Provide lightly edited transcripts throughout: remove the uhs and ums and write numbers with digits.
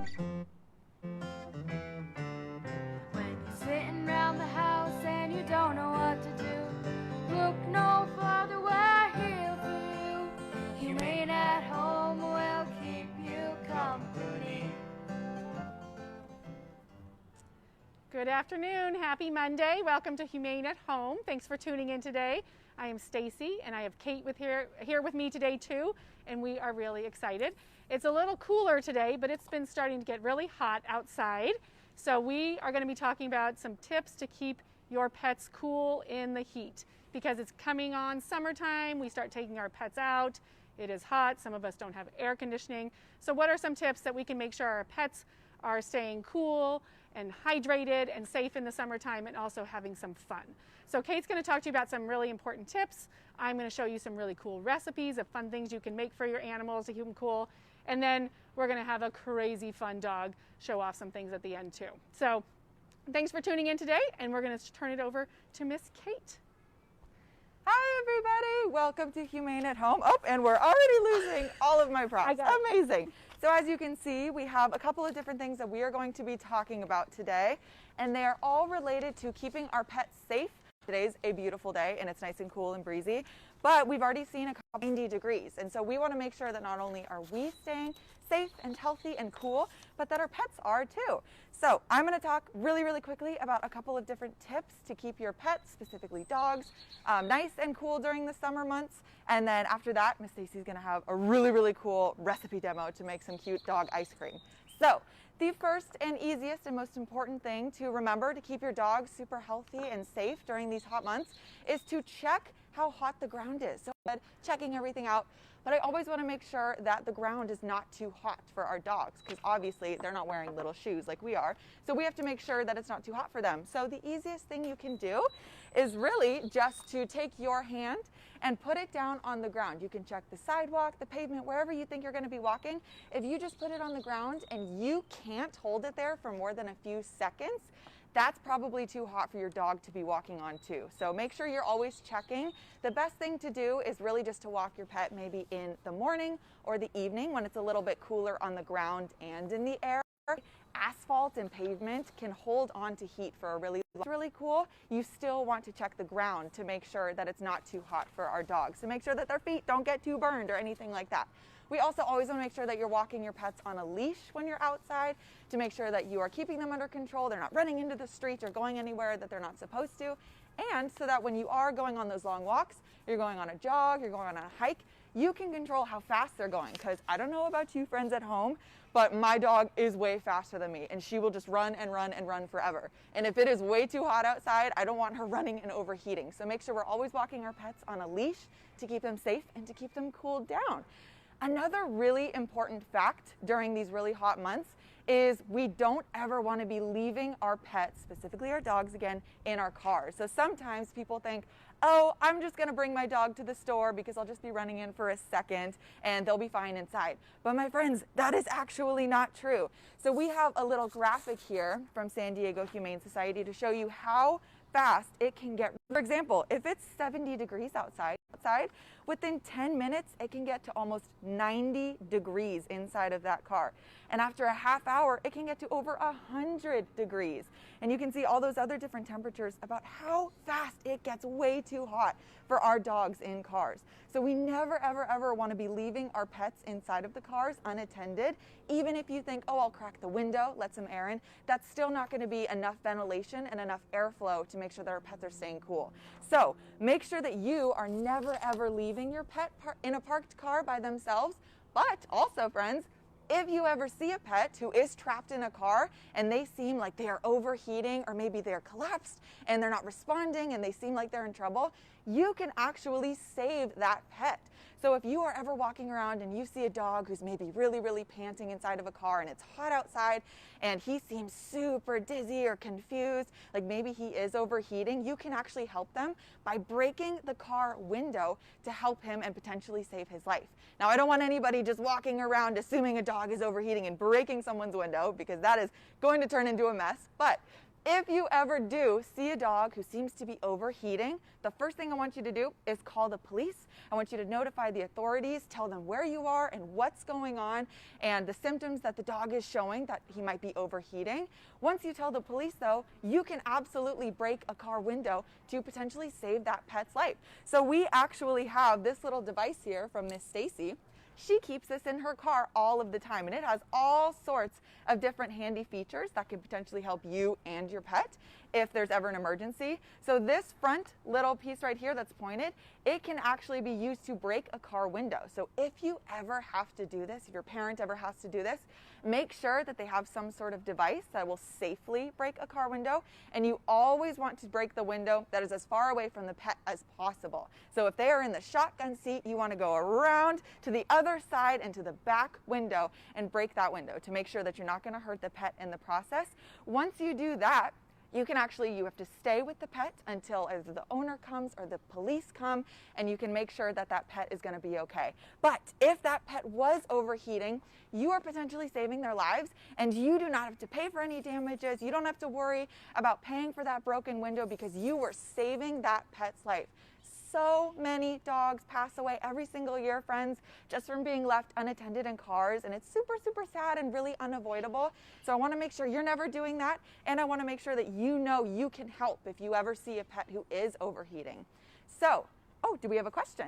When you're sitting around the house and you don't know what to do, look no farther, we're here for you. Humane at home will keep you company. Good afternoon, happy Monday. Welcome to Humane at Home. Thanks for tuning in today. I am Stacy and I have Kate here with me today too, and we are really excited. It's a little cooler today, but it's been starting to get really hot outside. So we are going to be talking about some tips to keep your pets cool in the heat because it's coming on summertime. We start taking our pets out. It is hot. Some of us don't have air conditioning. So what are some tips that we can make sure our pets are staying cool and hydrated and safe in the summertime and also having some fun? So Kate's going to talk to you about some really important tips. I'm going to show you some really cool recipes of fun things you can make for your animals to keep them cool. And then we're going to have a crazy fun dog show off some things at the end too. So thanks for tuning in today, and we're going to turn it over to Miss Kate. Hi everybody, welcome to Humane at Home. Oh, and we're already losing all of my props. Amazing. So as you can see, we have a couple of different things that we are going to be talking about today, and they are all related to keeping our pets safe. Today's a beautiful day and it's nice and cool and breezy, but we've already seen a couple 90 degrees, and so we want to make sure that not only are we staying safe and healthy and cool, but that our pets are too. So I'm going to talk really quickly about a couple of different tips to keep your pets, specifically dogs, nice and cool during the summer months. And then after that, Miss Stacy's going to have a really cool recipe demo to make some cute dog ice cream. So the first and easiest and most important thing to remember to keep your dog super healthy and safe during these hot months is to check how hot the ground is. So checking everything out, but I always want to make sure that the ground is not too hot for our dogs, because obviously they're not wearing little shoes like we are. So we have to make sure that it's not too hot for them. So the easiest thing you can do is really just to take your hand and put it down on the ground. You can check the sidewalk, the pavement, wherever you think you're going to be walking. If you just put it on the ground and you can't hold it there for more than a few seconds, that's probably too hot for your dog to be walking on too. So make sure you're always checking. The best thing to do is really just to walk your pet maybe in the morning or the evening when it's a little bit cooler on the ground and in the air. Asphalt and pavement can hold on to heat for a really cool. You still want to check the ground to make sure that it's not too hot for our dogs. So make sure that their feet don't get too burned or anything like that. We also always want to make sure that you're walking your pets on a leash when you're outside to make sure that you are keeping them under control. They're not running into the street or going anywhere that they're not supposed to. And so that when you are going on those long walks, you're going on a jog, you're going on a hike, you can control how fast they're going. Because I don't know about you friends at home, but my dog is way faster than me, and she will just run and run and run forever. And if it is way too hot outside, I don't want her running and overheating. So make sure we're always walking our pets on a leash to keep them safe and to keep them cooled down. Another really important fact during these really hot months is we don't ever want to be leaving our pets, specifically our dogs again, in our cars. So sometimes people think, oh, I'm just going to bring my dog to the store because I'll just be running in for a second and they'll be fine inside. But my friends, that is actually not true. So we have a little graphic here from San Diego Humane Society to show you how fast it can get. For example, if it's 70 degrees outside, within 10 minutes, it can get to almost 90 degrees inside of that car. And after a half hour, it can get to over 100 degrees. And you can see all those other different temperatures about how fast it gets way too hot for our dogs in cars. So we never, ever want to be leaving our pets inside of the cars unattended. Even if you think, oh, I'll crack the window, let some air in, that's still not going to be enough ventilation and enough airflow to make sure that our pets are staying cool. So make sure that you are never, ever leaving your pet in a parked car by themselves. But also, friends, if you ever see a pet who is trapped in a car and they seem like they are overheating, or maybe they're collapsed and they're not responding and they seem like they're in trouble, you can actually save that pet. So if you are ever walking around and you see a dog who's maybe really panting inside of a car and it's hot outside and he seems super dizzy or confused, like maybe he is overheating, you can actually help them by breaking the car window to help him and potentially save his life. Now, I don't want anybody just walking around assuming a dog is overheating and breaking someone's window, because that is going to turn into a mess. But if you ever do see a dog who seems to be overheating, the first thing I want you to do is call the police. I want you to notify the authorities, tell them where you are and what's going on and the symptoms that the dog is showing that he might be overheating. Once you tell the police, though, you can absolutely break a car window to potentially save that pet's life. So we actually have this little device here from Miss Stacy. She keeps this in her car all of the time, and it has all sorts of different handy features that can potentially help you and your pet if there's ever an emergency. So this front little piece right here that's pointed, it can actually be used to break a car window. So if you ever have to do this, if your parent ever has to do this, make sure that they have some sort of device that will safely break a car window, and you always want to break the window that is as far away from the pet as possible. So if they are in the shotgun seat, you want to go around to the other side and to the back window and break that window to make sure that you're not going to hurt the pet in the process. Once you do that, you have to stay with the pet until either the owner comes or the police come, and you can make sure that that pet is going to be okay. But if that pet was overheating, you are potentially saving their lives, and you do not have to pay for any damages. You don't have to worry about paying for that broken window because you were saving that pet's life. So many dogs pass away every single year, friends, just from being left unattended in cars, and it's super, super sad and really unavoidable. So I want to make sure you're never doing that, and I want to make sure that you know you can help if you ever see a pet who is overheating. So, do we have a question?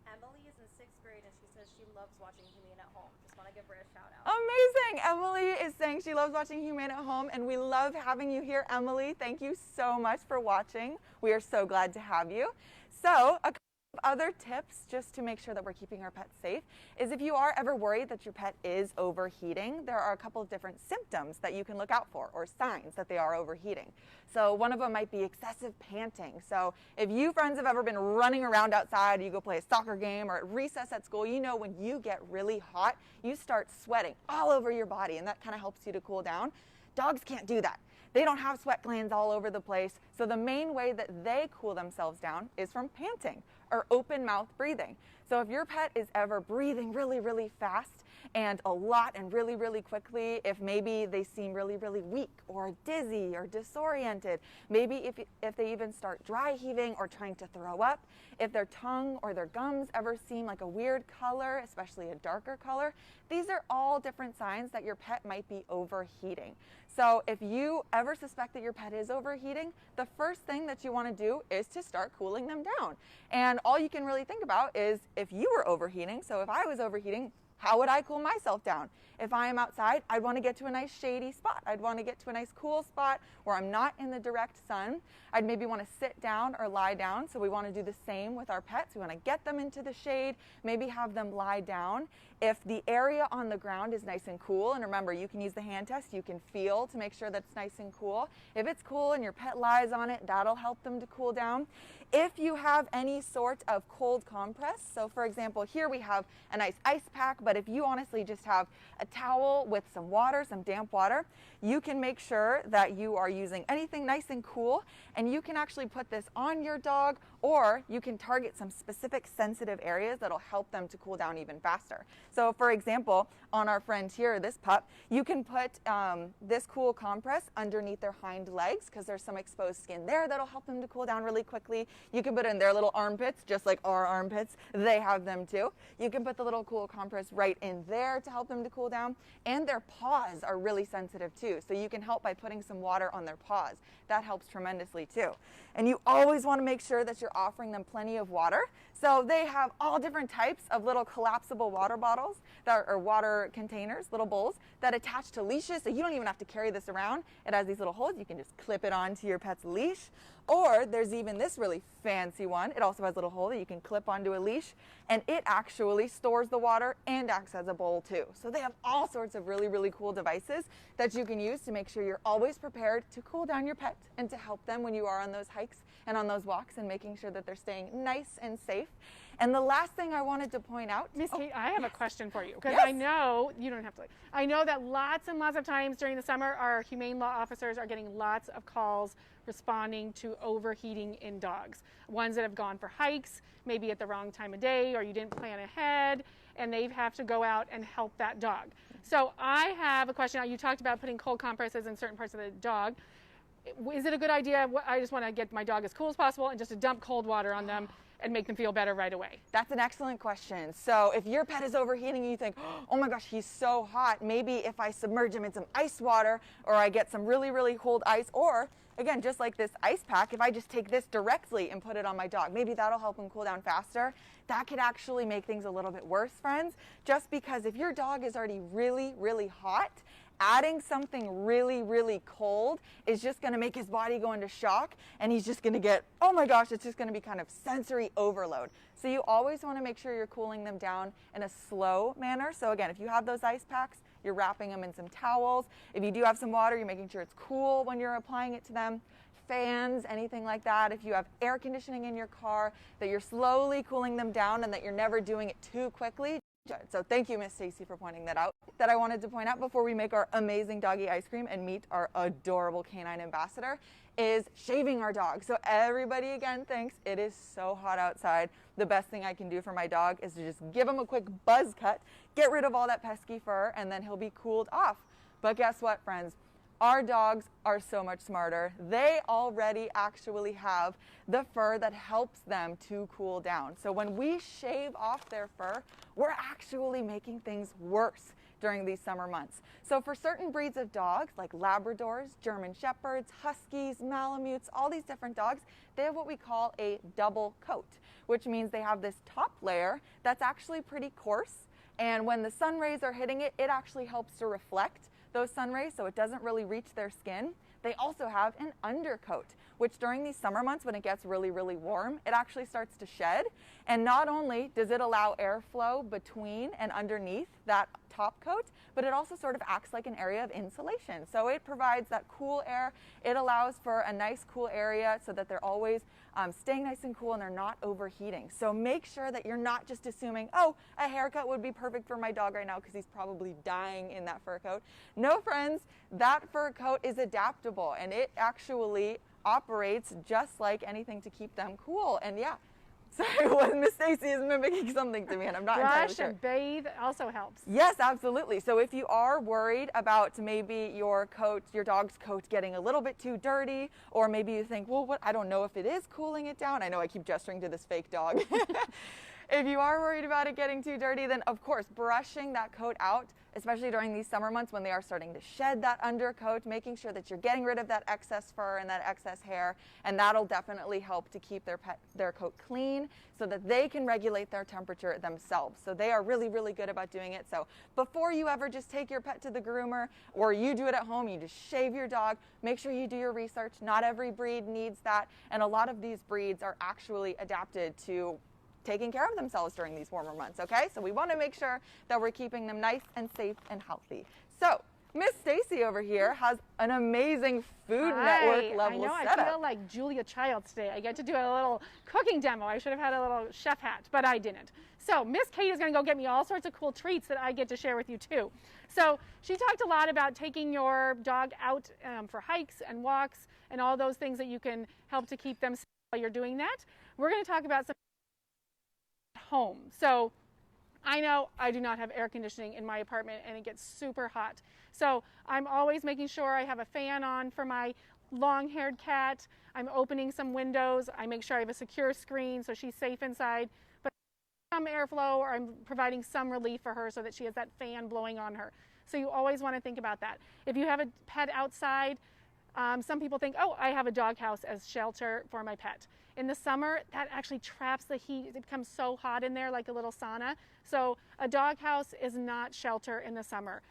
Emily is in 6th grade, and she says she loves watching Humane at Home. Just want to give her a shout out. Amazing! Emily is saying she loves watching Humane at Home, and we love having you here, Emily. Thank you so much for watching. We are so glad to have you. So, a couple of other tips just to make sure that we're keeping our pets safe is if you are ever worried that your pet is overheating, there are a couple of different symptoms that you can look out for, or signs that they are overheating. So one of them might be excessive panting. So if you friends have ever been running around outside, you go play a soccer game, or at recess at school, you know when you get really hot, you start sweating all over your body, and that kind of helps you to cool down. Dogs can't do that. They don't have sweat glands all over the place, so the main way that they cool themselves down is from panting or open mouth breathing. So if your pet is ever breathing really, really fast and a lot and really, really quickly, if maybe they seem really, really weak or dizzy or disoriented, maybe if they even start dry heaving or trying to throw up, if their tongue or their gums ever seem like a weird color, especially a darker color, these are all different signs that your pet might be overheating. So if you ever suspect that your pet is overheating, the first thing that you want to do is to start cooling them down. And all you can really think about is if you were overheating, so if I was overheating, how would I cool myself down? If I am outside, I'd want to get to a nice shady spot. I'd want to get to a nice cool spot where I'm not in the direct sun. I'd maybe want to sit down or lie down. So we want to do the same with our pets. We want to get them into the shade, maybe have them lie down. If the area on the ground is nice and cool, and remember, you can use the hand test, you can feel to make sure that it's nice and cool. If it's cool and your pet lies on it, that'll help them to cool down. If you have any sort of cold compress, so for example, here we have a nice ice pack, but if you honestly just have a towel with some water, some damp water, you can make sure that you are using anything nice and cool, and you can actually put this on your dog, or you can target some specific sensitive areas that'll help them to cool down even faster. So for example, on our friend here, this pup, you can put this cool compress underneath their hind legs because there's some exposed skin there that'll help them to cool down really quickly. You can put it in their little armpits, just like our armpits. They have them too. You can put the little cool compress right in there to help them to cool down. And their paws are really sensitive too. So you can help by putting some water on their paws. That helps tremendously too. And you always want to make sure that you're offering them plenty of water. So they have all different types of little collapsible water bottles that are water containers, little bowls that attach to leashes. So you don't even have to carry this around. It has these little holes. You can just clip it onto your pet's leash. Or there's even this really fancy one. It also has a little hole that you can clip onto a leash, and it actually stores the water and acts as a bowl too. So they have all sorts of really, really cool devices that you can use to make sure you're always prepared to cool down your pet and to help them when you are on those hikes and on those walks, and making sure that they're staying nice and safe. And the last thing I wanted to point out, Miss Kate, I have a question for you, because Yes. I know you don't have to. I know that lots and lots of times during the summer, our humane law officers are getting lots of calls responding to overheating in dogs. Ones that have gone for hikes, maybe at the wrong time of day, or you didn't plan ahead, and they have to go out and help that dog. So I have a question. You talked about putting cold compresses in certain parts of the dog. is it a good idea? I just want to get my dog as cool as possible and just to dump cold water on them and make them feel better right away? That's an excellent question. So if your pet is overheating and you think, oh my gosh, he's so hot, maybe if I submerge him in some ice water, or I get some really, really cold ice, or again, just like this ice pack, if I just take this directly and put it on my dog, maybe that'll help him cool down faster. That could actually make things a little bit worse, friends, just because if your dog is already really, really hot, adding something really, really cold is just going to make his body go into shock, and he's just going to get, oh my gosh, it's just going to be kind of sensory overload. So you always want to make sure you're cooling them down in a slow manner. So again, if you have those ice packs, you're wrapping them in some towels. If you do have some water, you're making sure it's cool when you're applying it to them. Fans, anything like that. If you have air conditioning in your car, that you're slowly cooling them down and that you're never doing it too quickly. So thank you, Miss Stacy, for pointing that out. That I wanted to point out before we make our amazing doggy ice cream and meet our adorable canine ambassador is shaving our dog. So everybody again thinks it is so hot outside. The best thing I can do for my dog is to just give him a quick buzz cut, get rid of all that pesky fur, and then he'll be cooled off. But guess what, friends? Our dogs are so much smarter. They already actually have the fur that helps them to cool down. So when we shave off their fur, we're actually making things worse during these summer months. So for certain breeds of dogs, like Labradors, German Shepherds, Huskies, Malamutes, all these different dogs, they have what we call a double coat, which means they have this top layer that's actually pretty coarse. And when the sun rays are hitting it, it actually helps to reflect those sun rays, so it doesn't really reach their skin. They also have an undercoat, which during these summer months when it gets really, really warm, it actually starts to shed. And not only does it allow airflow between and underneath that top coat, but it also sort of acts like an area of insulation. So it provides that cool air. It allows for a nice cool area so that they're always staying nice and cool and they're not overheating. So make sure that you're not just assuming, oh, a haircut would be perfect for my dog right now because he's probably dying in that fur coat. No, friends, that fur coat is adaptable and it actually operates just like anything to keep them cool. And yeah, sorry, well, Miss Stacy is mimicking something to me and I'm not entirely sure. Brush and bathe also helps. Yes, absolutely. So if you are worried about maybe your coat, your dog's coat getting a little bit too dirty, or maybe you think, well, what, I don't know if it is cooling it down. I know I keep gesturing to this fake dog. If you are worried about it getting too dirty, then of course, brushing that coat out, especially during these summer months when they are starting to shed that undercoat, making sure that you're getting rid of that excess fur and that excess hair, and that'll definitely help to keep their coat clean so that they can regulate their temperature themselves. So they are really, really good about doing it. So before you ever just take your pet to the groomer or you do it at home, you just shave your dog, make sure you do your research. Not every breed needs that, and a lot of these breeds are actually adapted to taking care of themselves during these warmer months, okay? So we want to make sure that we're keeping them nice and safe and healthy. So Miss Stacy over here has an amazing Food Network level setup. I feel like Julia Childs today. I get to do a little cooking demo. I should have had a little chef hat, but I didn't. So Miss Kate is going to go get me all sorts of cool treats that I get to share with you too. So she talked a lot about taking your dog out for hikes and walks and all those things that you can help to keep them safe while you're doing that. We're going to talk about some home. So I know I do not have air conditioning in my apartment and it gets super hot. So I'm always making sure I have a fan on for my long-haired cat. I'm opening some windows. I make sure I have a secure screen so she's safe inside. But some airflow, or I'm providing some relief for her so that she has that fan blowing on her. So you always want to think about that. If you have a pet outside, some people think, oh, I have a doghouse as shelter for my pet. In the summer, that actually traps the heat. It becomes so hot in there, like a little sauna. So a doghouse is not shelter in the summer.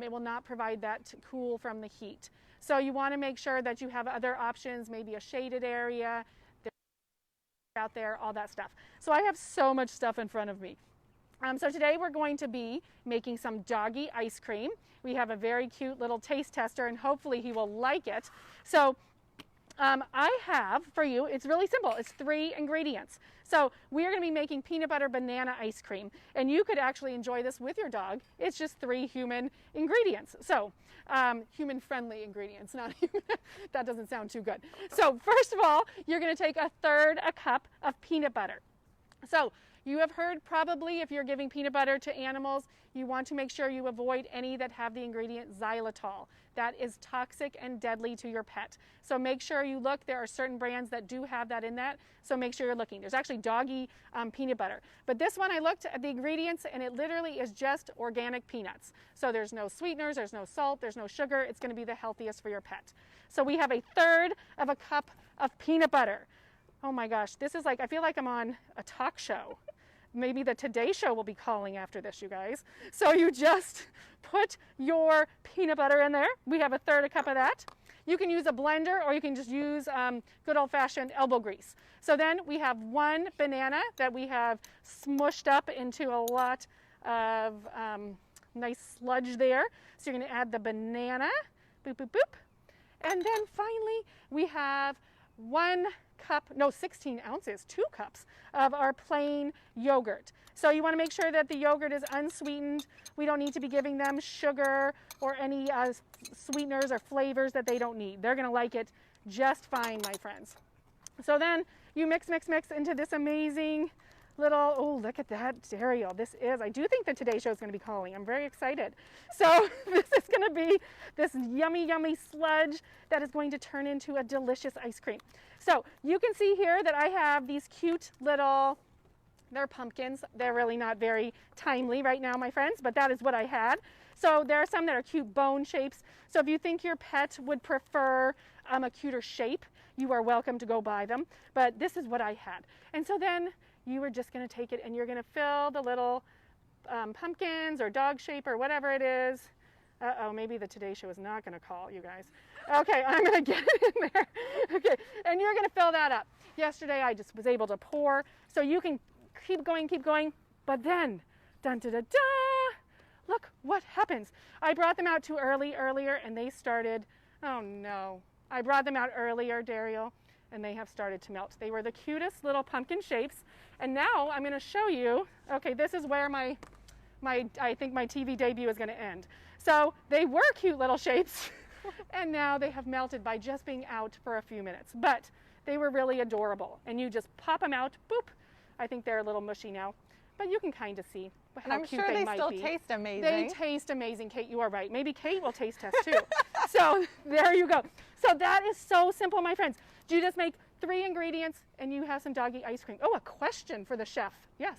It will not provide that cool from the heat. So you want to make sure that you have other options, maybe a shaded area out there, all that stuff. So I have so much stuff in front of me. So today we're going to be making some doggy ice cream. We have a very cute little taste tester and hopefully he will like it. So I have for you, it's really simple. It's 3 ingredients. So we are going to be making peanut butter banana ice cream, and you could actually enjoy this with your dog. It's just 3 human ingredients. So human-friendly ingredients, not human. That doesn't sound too good. So first of all, you're going to take 1/3 cup of peanut butter. So you have heard probably if you're giving peanut butter to animals, you want to make sure you avoid any that have the ingredient xylitol. That is toxic and deadly to your pet. So make sure you look. There are certain brands that do have that in that. So make sure you're looking. There's actually Doggy peanut butter. But this one, I looked at the ingredients and it literally is just organic peanuts. So there's no sweeteners, there's no salt, there's no sugar. It's going to be the healthiest for your pet. So we have 1/3 of a cup of peanut butter. Oh my gosh, this is like, I feel like I'm on a talk show. Maybe the Today Show will be calling after this, you guys. So you just put your peanut butter in there. We have 1/3 cup of that. You can use a blender or you can just use good old-fashioned elbow grease. So then we have 1 banana that we have smushed up into a lot of nice sludge there. So you're going to add the banana, boop, boop, boop. And then finally we have 16 ounces, 2 cups of our plain yogurt. So you want to make sure that the yogurt is unsweetened. We don't need to be giving them sugar or any sweeteners or flavors that they don't need. They're going to like it just fine, my friends. So then you mix, mix, mix into this amazing little, oh, look at that cereal. I do think the Today Show is going to be calling. I'm very excited. So this is going to be this yummy, yummy sludge that is going to turn into a delicious ice cream. So you can see here that I have these cute little, they're pumpkins. They're really not very timely right now, my friends, but that is what I had. So there are some that are cute bone shapes. So if you think your pet would prefer a cuter shape, you are welcome to go buy them. But this is what I had. And so then you are just going to take it and you're going to fill the little pumpkins or dog shape or whatever it is. Uh-oh, maybe the Today Show is not going to call, you guys. Okay, I'm going to get it in there. Okay, and you're going to fill that up. Yesterday I just was able to pour. So you can keep going. But then, dun da da da, look what happens. I brought them out too earlier, and they started, oh no. I brought them out earlier, Daryl, and they have started to melt. They were the cutest little pumpkin shapes. And now I'm going to show you, okay, this is where I think my TV debut is going to end. So they were cute little shapes, and now they have melted by just being out for a few minutes. But they were really adorable. And you just pop them out, boop. I think they're a little mushy now, but you can kind of see how cute they might be. I'm sure they still taste amazing. They taste amazing, Kate. You are right. Maybe Kate will taste test too. So there you go. So that is so simple, my friends. You just make 3 ingredients and you have some doggy ice cream. Oh, a question for the chef. Yes.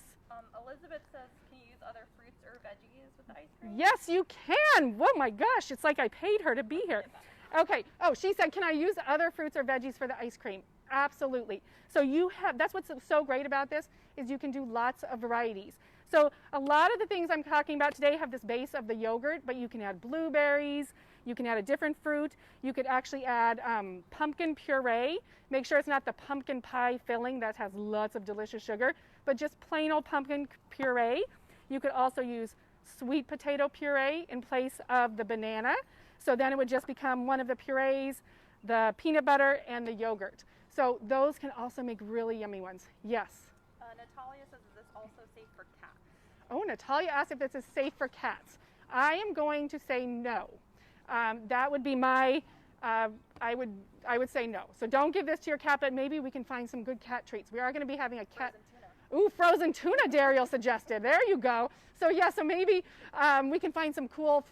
Elizabeth says, can you use other fruits or veggies with the ice cream? Yes, you can. Oh my gosh, it's like I paid her to be here. Okay. Oh, she said, can I use other fruits or veggies for the ice cream? Absolutely. So that's what's so great about this is you can do lots of varieties. So a lot of the things I'm talking about today have this base of the yogurt, but you can add blueberries, you can add a different fruit, you could actually add pumpkin puree. Make sure it's not the pumpkin pie filling that has lots of delicious sugar, but just plain old pumpkin puree. You could also use sweet potato puree in place of the banana. So then it would just become one of the purees, the peanut butter, and the yogurt. So those can also make really yummy ones. Yes? Natalia says, is this also safe for cats? Oh, Natalia asked if this is safe for cats. I am going to say no. That would be my, I would say no. So don't give this to your cat, but maybe we can find some good cat treats. We are going to be having a cat. Ooh, frozen tuna, Daryl suggested. There you go. So yeah, so maybe we can find some cool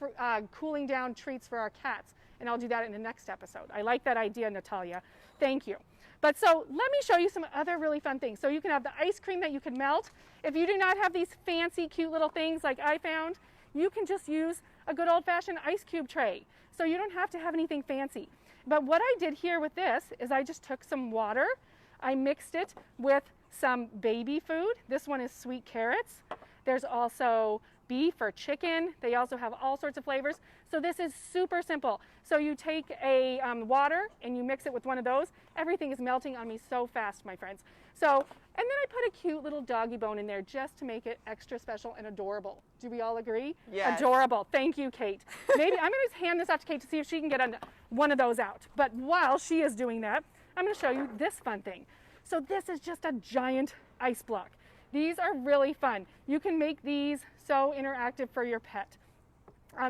cooling down treats for our cats. And I'll do that in the next episode. I like that idea, Natalia. Thank you. But so let me show you some other really fun things. So you can have the ice cream that you can melt. If you do not have these fancy, cute little things like I found, you can just use a good old-fashioned ice cube tray. So you don't have to have anything fancy. But what I did here with this is I just took some water. I mixed it with some baby food. This one is sweet carrots. There's also beef or chicken. They also have all sorts of flavors. So this is super simple. So you take a water and you mix it with one of those. Everything is melting on me so fast, my friends. So, and then I put a cute little doggy bone in there just to make it extra special and adorable. Do we all agree? Yes. Adorable. Thank you, Kate. Maybe I'm going to hand this off to Kate to see if she can get one of those out. But while she is doing that, I'm going to show you this fun thing. So this is just a giant ice block. These are really fun. You can make these so interactive for your pet.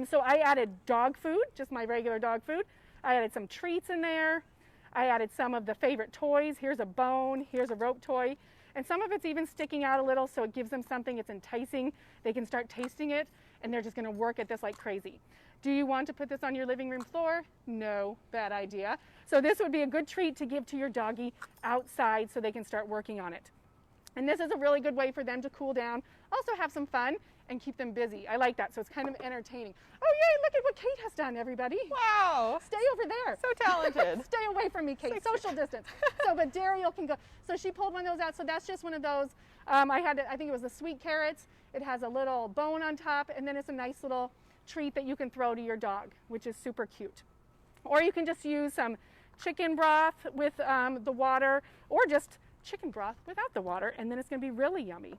So I added dog food, just my regular dog food. I added some treats in there. I added some of the favorite toys. Here's a bone, here's a rope toy. And some of it's even sticking out a little, so it gives them something. It's enticing. They can start tasting it, and they're just going to work at this like crazy. Do you want to put this on your living room floor? No, bad idea. So this would be a good treat to give to your doggie outside so they can start working on it. And this is a really good way for them to cool down, also have some fun, and keep them busy. I like that, so it's kind of entertaining. Oh yay, look at what Kate has done, everybody. Wow. Stay over there. So talented. Stay away from me, Kate. Social distance. So, but Daryl can go. So she pulled one of those out. So that's just one of those. I think it was the sweet carrots. It has a little bone on top, and then it's a nice little treat that you can throw to your dog, which is super cute. Or you can just use some chicken broth with the water, or just chicken broth without the water, and then it's going to be really yummy.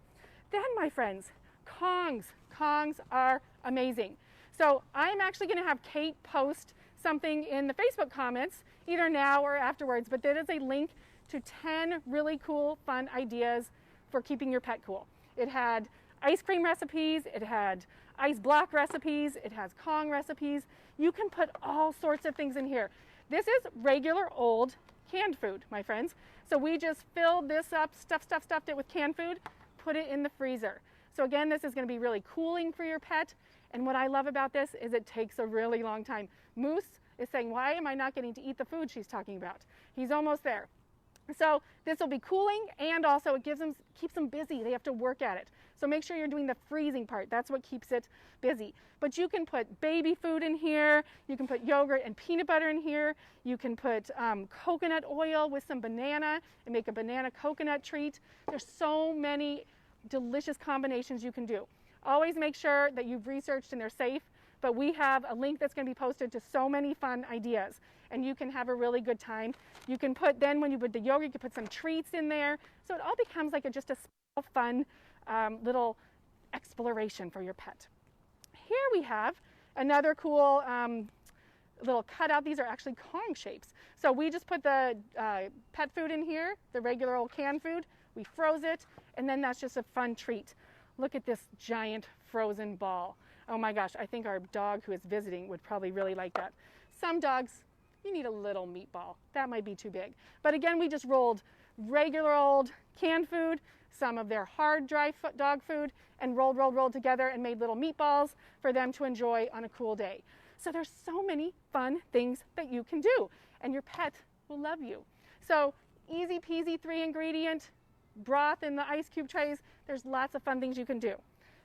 Then, my friends, Kongs. Kongs are amazing. So I'm actually going to have Kate post something in the Facebook comments, either now or afterwards, but there is a link to 10 really cool, fun ideas for keeping your pet cool. It had ice cream recipes, it had ice block recipes, it has Kong recipes. You can put all sorts of things in here. This is regular old canned food, my friends. So we just filled this up, stuffed it with canned food, put it in the freezer. So again, this is going to be really cooling for your pet. And what I love about this is it takes a really long time. Moose is saying, why am I not getting to eat the food she's talking about? He's almost there. So this will be cooling, and also it keeps them busy. They have to work at it. So make sure you're doing the freezing part. That's what keeps it busy. But you can put baby food in here. You can put yogurt and peanut butter in here. You can put coconut oil with some banana and make a banana coconut treat. There's so many delicious combinations you can do. Always make sure that you've researched and they're safe, but we have a link that's going to be posted to so many fun ideas, and you can have a really good time. You can put, then when you put the yogurt, you can put some treats in there, so it all becomes like just a small, fun little exploration for your pet. Here we have another cool little cutout. These are actually Kong shapes. So we just put the pet food in here, the regular old canned food. We froze it, and then that's just a fun treat. Look at this giant frozen ball. Oh my gosh, I think our dog who is visiting would probably really like that. Some dogs, you need a little meatball. That might be too big. But again, we just rolled regular old canned food, some of their hard, dry dog food, and rolled together and made little meatballs for them to enjoy on a cool day. So there's so many fun things that you can do, and your pet will love you. So easy peasy 3-ingredient broth in the ice cube trays. There's lots of fun things you can do.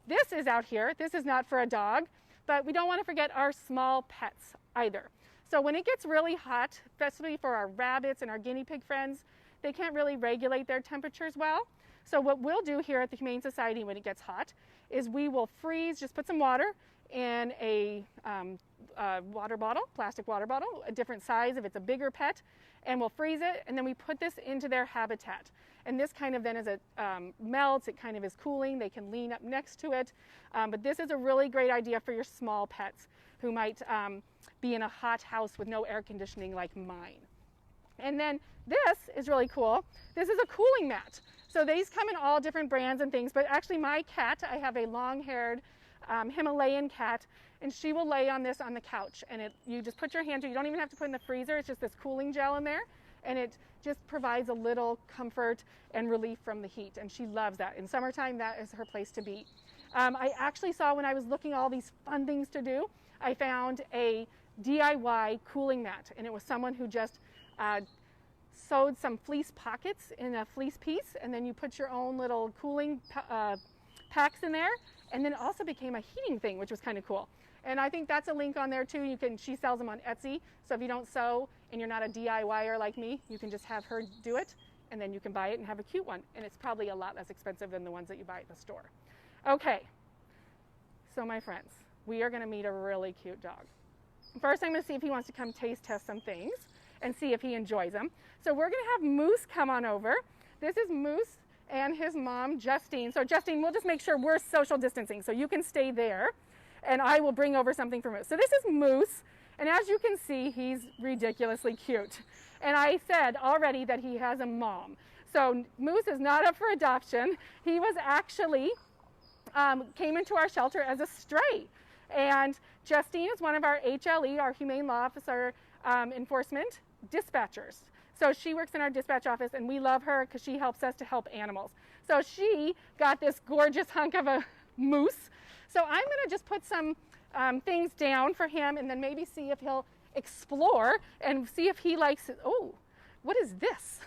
This is out here. This is not for a dog, but we don't want to forget our small pets either. So when it gets really hot, especially for our rabbits and our guinea pig friends, they can't really regulate their temperatures well. So what we'll do here at the Humane Society when it gets hot is we will freeze, just put some water in a water bottle, plastic water bottle, a different size if it's a bigger pet, and we'll freeze it, and then we put this into their habitat. And this kind of then as it melts, it kind of is cooling. They can lean up next to it. But this is a really great idea for your small pets who might be in a hot house with no air conditioning like mine. And then this is really cool. This is a cooling mat. So these come in all different brands and things, but actually my cat, I have a long-haired Himalayan cat, and she will lay on this on the couch. And you just put your hand to it. You don't even have to put it in the freezer. It's just this cooling gel in there, and it just provides a little comfort and relief from the heat, and she loves that. In summertime, that is her place to be. I actually saw when I was looking at all these fun things to do, I found a DIY cooling mat, and it was someone who just sewed some fleece pockets in a fleece piece, and then you put your own little cooling packs in there, and then it also became a heating thing, which was kind of cool. And I think that's a link on there too. She sells them on Etsy, so if you don't sew and you're not a DIYer like me, you can just have her do it, and then you can buy it and have a cute one, and it's probably a lot less expensive than the ones that you buy at the store. Okay, so my friends, we are going to meet a really cute dog. First, I'm going to see if he wants to come taste test some things and see if he enjoys them. So we're going to have Moose come on over. This is Moose and his mom, Justine. So Justine, we'll just make sure we're social distancing, so you can stay there, and I will bring over something for Moose. So this is Moose, and as you can see, he's ridiculously cute. And I said already that he has a mom. So Moose is not up for adoption. He was actually, came into our shelter as a stray. And Justine is one of our HLE, our Humane Law Officer Enforcement dispatchers. So she works in our dispatch office, and we love her because she helps us to help animals. So she got this gorgeous hunk of a moose. So I'm going to just put some things down for him, and then maybe see if he'll explore and see if he likes it. Oh, what is this?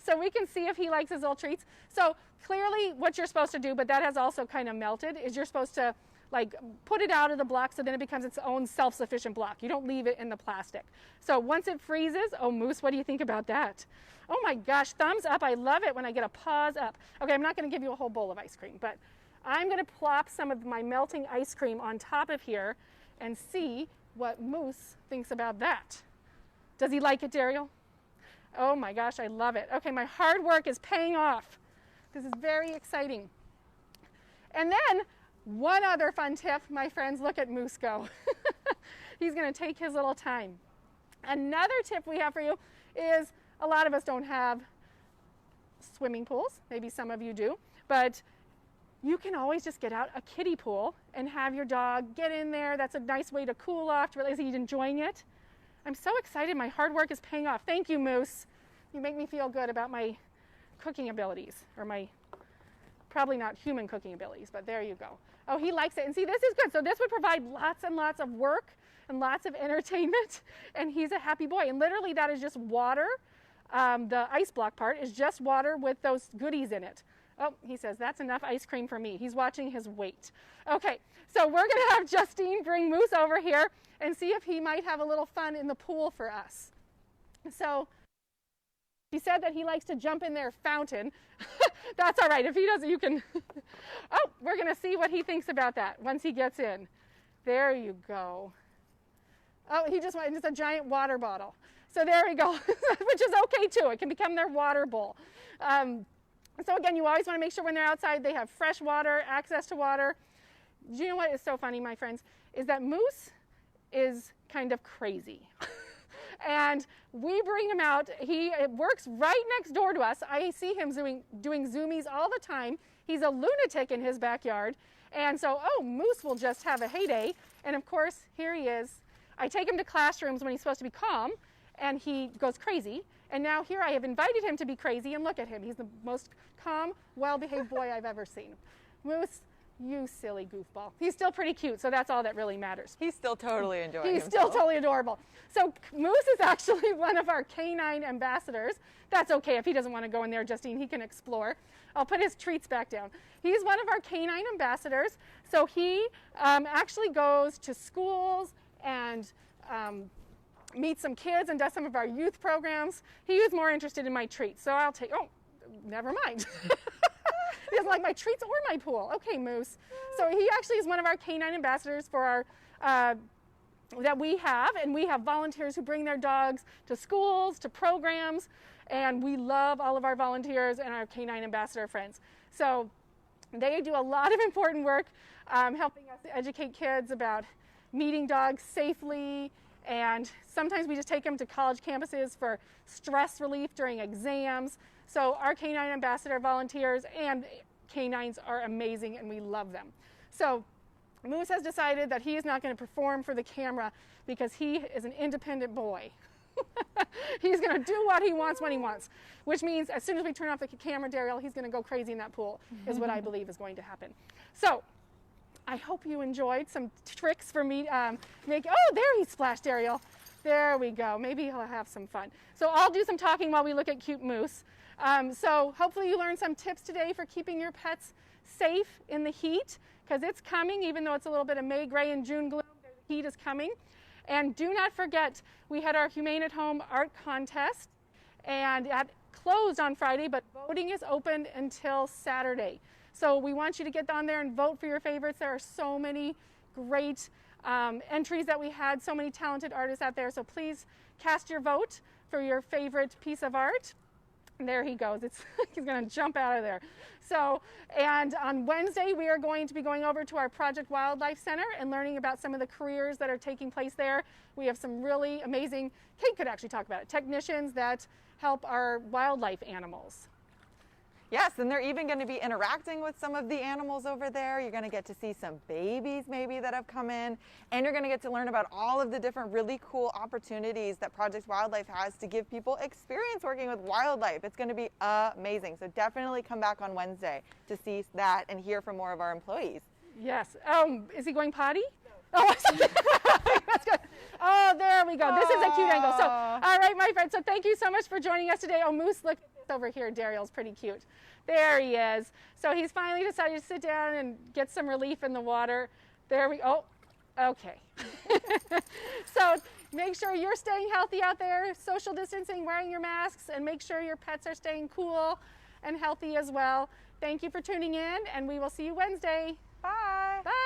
So we can see if he likes his little treats. So clearly what you're supposed to do, but that has also kind of melted, is you're supposed to like put it out of the block so then it becomes its own self-sufficient block. You don't leave it in the plastic. So once it freezes, oh Moose, what do you think about that? Oh my gosh, thumbs up. I love it when I get a pause up. Okay, I'm not going to give you a whole bowl of ice cream, but I'm going to plop some of my melting ice cream on top of here and see what Moose thinks about that. Does he like it, Dariel? Oh my gosh, I love it. Okay, my hard work is paying off. This is very exciting. And then one other fun tip, my friends, look at Moose go. He's going to take his little time. Another tip we have for you is a lot of us don't have swimming pools. Maybe some of you do. But you can always just get out a kiddie pool and have your dog get in there. That's a nice way to cool off, to realize he's enjoying it. I'm so excited. My hard work is paying off. Thank you, Moose. You make me feel good about my cooking abilities, or my probably not human cooking abilities, but there you go. Oh, he likes it. And see, this is good. So this would provide lots and lots of work and lots of entertainment, and he's a happy boy. And literally that is just water. The ice block part is just water with those goodies in it. Oh, he says, that's enough ice cream for me. He's watching his weight. Okay, so we're going to have Justine bring Moose over here and see if he might have a little fun in the pool for us. So he said that he likes to jump in their fountain. That's all right. If he doesn't, you can. Oh, we're going to see what he thinks about that once he gets in. There you go. Oh, he just wanted just a giant water bottle. So there we go, which is okay too. It can become their water bowl. So again, you always want to make sure when they're outside they have fresh water, access to water. Do you know what is so funny, my friends, is that Moose is kind of crazy. And we bring him out. He works right next door to us. I see him doing zoomies all the time. He's a lunatic in his backyard. And so, oh, Moose will just have a heyday. And of course, here he is. I take him to classrooms when he's supposed to be calm, and he goes crazy. And now here I have invited him to be crazy, and look at him. He's the most calm, well-behaved boy I've ever seen. Moose, you silly goofball. He's still pretty cute, so that's all that really matters. He's still totally enjoying He's himself. still totally adorable. So Moose is actually one of our canine ambassadors. That's okay if he doesn't want to go in there, Justine. He can explore. I'll put his treats back down. He's one of our canine ambassadors. So he actually goes to schools and meets some kids and does some of our youth programs. He was more interested in my treats, so I'll take, oh, never mind. He doesn't like my treats or my pool. Okay, Moose. So he actually is one of our canine ambassadors for our, that we have, and we have volunteers who bring their dogs to schools, to programs, and we love all of our volunteers and our canine ambassador friends. So they do a lot of important work helping us educate kids about meeting dogs safely, and sometimes we just take them to college campuses for stress relief during exams. So our canine ambassador volunteers and canines are amazing, and we love them. So Moose has decided that he is not going to perform for the camera because he is an independent boy. He's going to do what he wants when he wants, which means as soon as we turn off the camera, Dariel, he's going to go crazy in that pool, is what I believe is going to happen. So I hope you enjoyed some tricks for me. Oh, there he splashed, Dariel. There we go. Maybe he'll have some fun. So I'll do some talking while we look at cute Moose. So hopefully you learned some tips today for keeping your pets safe in the heat, because it's coming, even though it's a little bit of May gray and June gloom, the heat is coming. And do not forget, we had our Humane at Home art contest, and that closed on Friday, but voting is open until Saturday. So we want you to get on there and vote for your favorites. There are so many great entries that we had, so many talented artists out there. So please cast your vote for your favorite piece of art. And there he goes. He's going to jump out of there. So, and on Wednesday, we are going to be going over to our Project Wildlife Center and learning about some of the careers that are taking place there. We have some really amazing, Kate could actually talk about it, technicians that help our wildlife animals. Yes, and they're even going to be interacting with some of the animals over there. You're going to get to see some babies maybe that have come in, and you're going to get to learn about all of the different really cool opportunities that Project Wildlife has to give people experience working with wildlife. It's going to be amazing. So definitely come back on Wednesday to see that and hear from more of our employees. Yes. Is he going potty? No. Oh, that's good. Oh, there we go. This is a cute angle. So, all right, my friend. So thank you so much for joining us today. Oh, Moose, look over here. Dariel's pretty cute. There he is. So he's finally decided to sit down and get some relief in the water. There we go. Oh, okay. So make sure you're staying healthy out there, social distancing, wearing your masks, and make sure your pets are staying cool and healthy as well. Thank you for tuning in, and we will see you Wednesday. Bye. Bye.